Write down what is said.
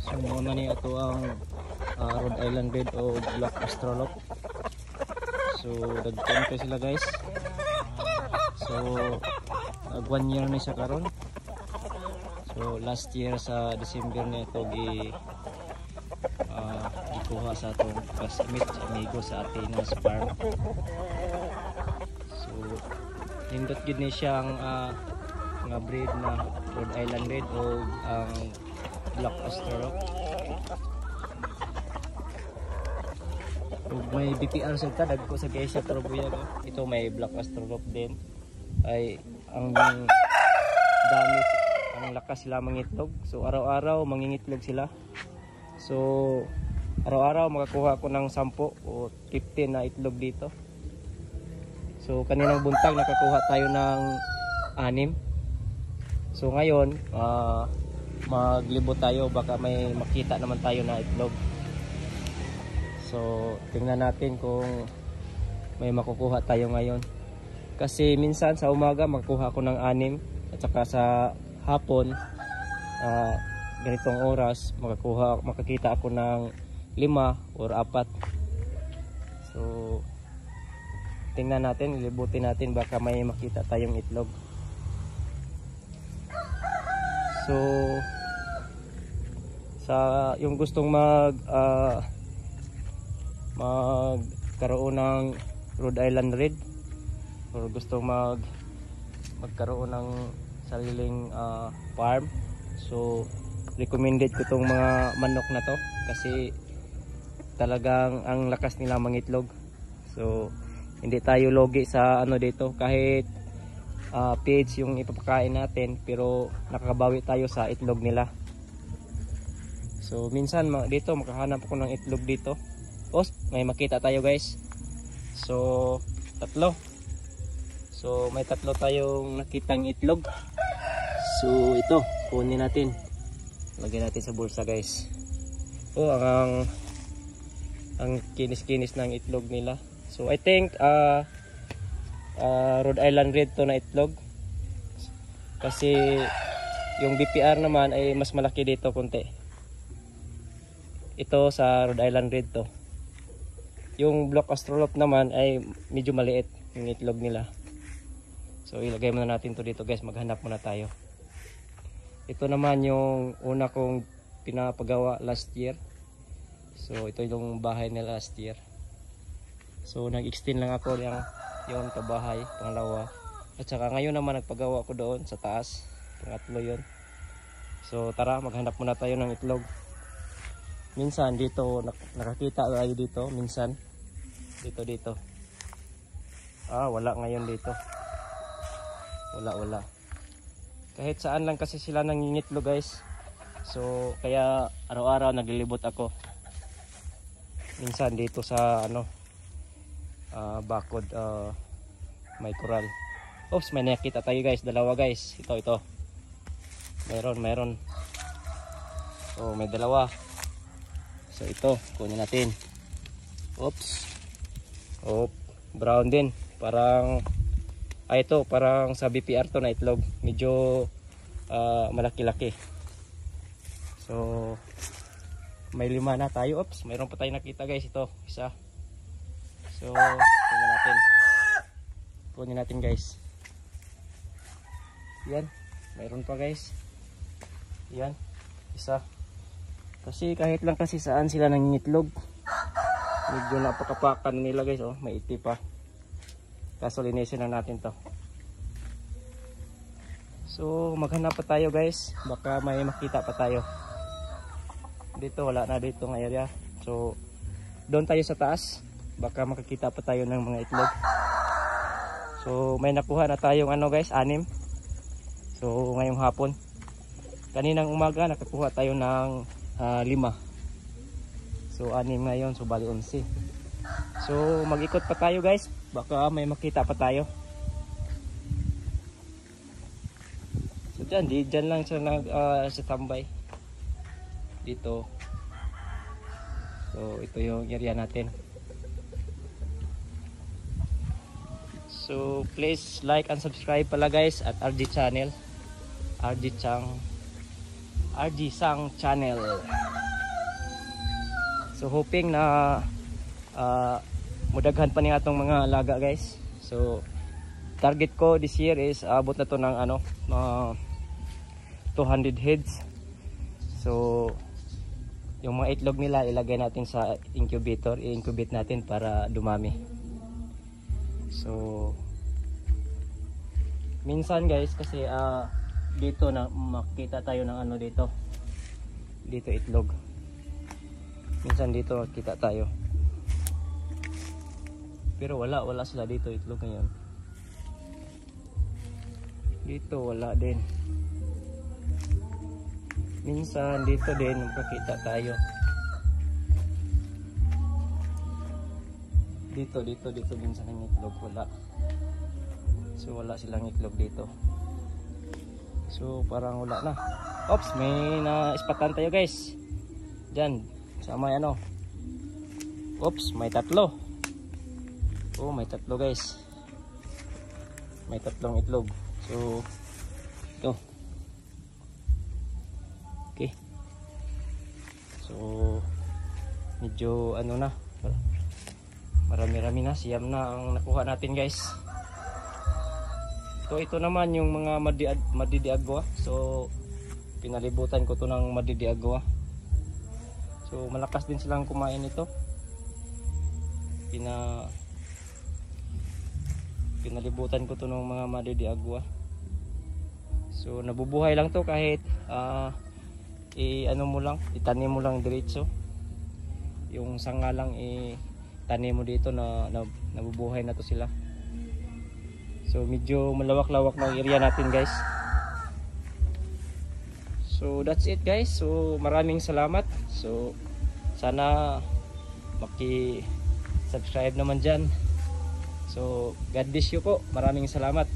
So muna niya ito ang Rhode Island Red o Black Astrolop. So nagpunta sila guys. So nag 1 year na siya karon. So last year sa December na ito gikuha sa atong classmate amigo sa Atenas Farm. So hindot gid ni siya ang nga breed na Rhode Island Red o ang Black Astrolop. May BPR sa ita, dagko sa Geisha Turboya. Ito may Black Astrolop din. Ay ang dami, ang lakas sila mangitlog. So araw-araw mangingitlog sila. So araw-araw makakuha ko ng 10 o 15 na itlog dito. So kaninang buntag nakakuha tayo ng 6. So ngayon maglibot tayo, baka may makita naman tayo na itlog. So tingnan natin kung may makukuha tayo ngayon. Kasi minsan sa umaga makukuha ko ng 6 at saka sa hapon ganitong oras makakita ako ng 5 or 4. So tingnan natin, ilibutin natin, baka may makita tayong itlog. So sa yung gustong magkaroon ng Rhode Island Red or gustong magkaroon ng sariling farm, so recommended ko tong mga manok na to kasi talagang ang lakas nila mangitlog. So hindi tayo logi sa ano dito, kahit PH yung ipapakain natin, pero nakakabawi tayo sa itlog nila. So minsan dito makahanap ako ng itlog dito. May makita tayo guys. So 3. So may 3 tayong nakitang itlog. So ito kunin natin, lagyan natin sa bulsa guys. Ang kinis-kinis ng itlog nila. So I think Rhode Island Red to na itlog, kasi yung BPR naman ay mas malaki dito konti. Ito sa Rhode Island Red to. Yung Black Astrolop naman ay medyo maliit yung itlog nila. So ilagay muna natin to dito guys, maghanap muna tayo. Ito naman yung una kong pinapagawa last year. So ito yung bahay nila last year. So nag-extend lang ako yung kabahay, pangalawa. At saka ngayon naman nagpagawa ko doon sa taas, pangatlo yun. So tara, maghanap muna tayo ng itlog. Minsan dito nakakita tayo dito, minsan dito. Wala ngayon dito. Wala. Kahit saan lang kasi sila nangingitlog guys. So kaya araw-araw naglilibot ako. Minsan dito sa bakod may coral. May nakita tayo guys, dalawa guys. Ito. Meron. So may dalawa. So ito, kunin natin. Brown din. Parang parang sa BPR to na itlog. Medyo malaki-laki. So may 5 na tayo. Mayroon pa tayo nakita guys, ito, isa. So kunin natin guys. Yan, mayroon pa guys. Yan, isa. Kasi kahit lang kasi saan sila nangingitlog, medyo napakapakan nila guys. May iti pa. Kaso linisin na natin to. So maghanap pa tayo guys, baka may makita pa tayo. Dito wala na dito ng area. So doon tayo sa taas, baka makakita pa tayo ng mga itlog. So may nakuha na tayong guys, 6. So ngayong hapon, kaninang umaga nakakuha tayo ng 5. So 6 ngayon, so bali 11. So mag-ikot pa tayo guys, baka may makita pa tayo. So dyan lang siya sa tambay dito. So ito yung area natin. So please like and subscribe pala guys at RG channel. RG Sang Channel. So hoping na mudaghan pa ni atong mga alaga guys. So target ko this year is abot na to ng mga 200 heads. So yung mga itlog nila ilagay natin sa incubator, i-incubate natin para dumami. So minsan guys kasi dito na makita tayo ng dito itlog. Minsan dito makita tayo. Pero wala sila dito itlog ngayon. Dito wala din. Minsan dito din makikita tayo. Dito minsan ang itlog wala. So wala silang itlog dito. So parang wala na. Oops, may na-spatan tayo guys. Diyan, sa may Oops, may tatlo. Oh, may tatlo guys. May tatlong itlog. So ito. Okay. So medyo na. Marami-rami na, siyam na ang nakuha natin guys. So ito naman yung mga madidiagwa. So pinalibutan ko to ng madidiagwa. So malakas din silang kumain ito. Pinalibutan ko to ng mga madidiagwa. So nabubuhay lang to kahit itanim mo lang diretso. Yung sanga lang itanim mo dito na nabubuhay na to sila. So medyo malawak-lawak ng area natin guys. So that's it guys. So maraming salamat. So sana maki-subscribe naman dyan. So God bless you po. Maraming salamat.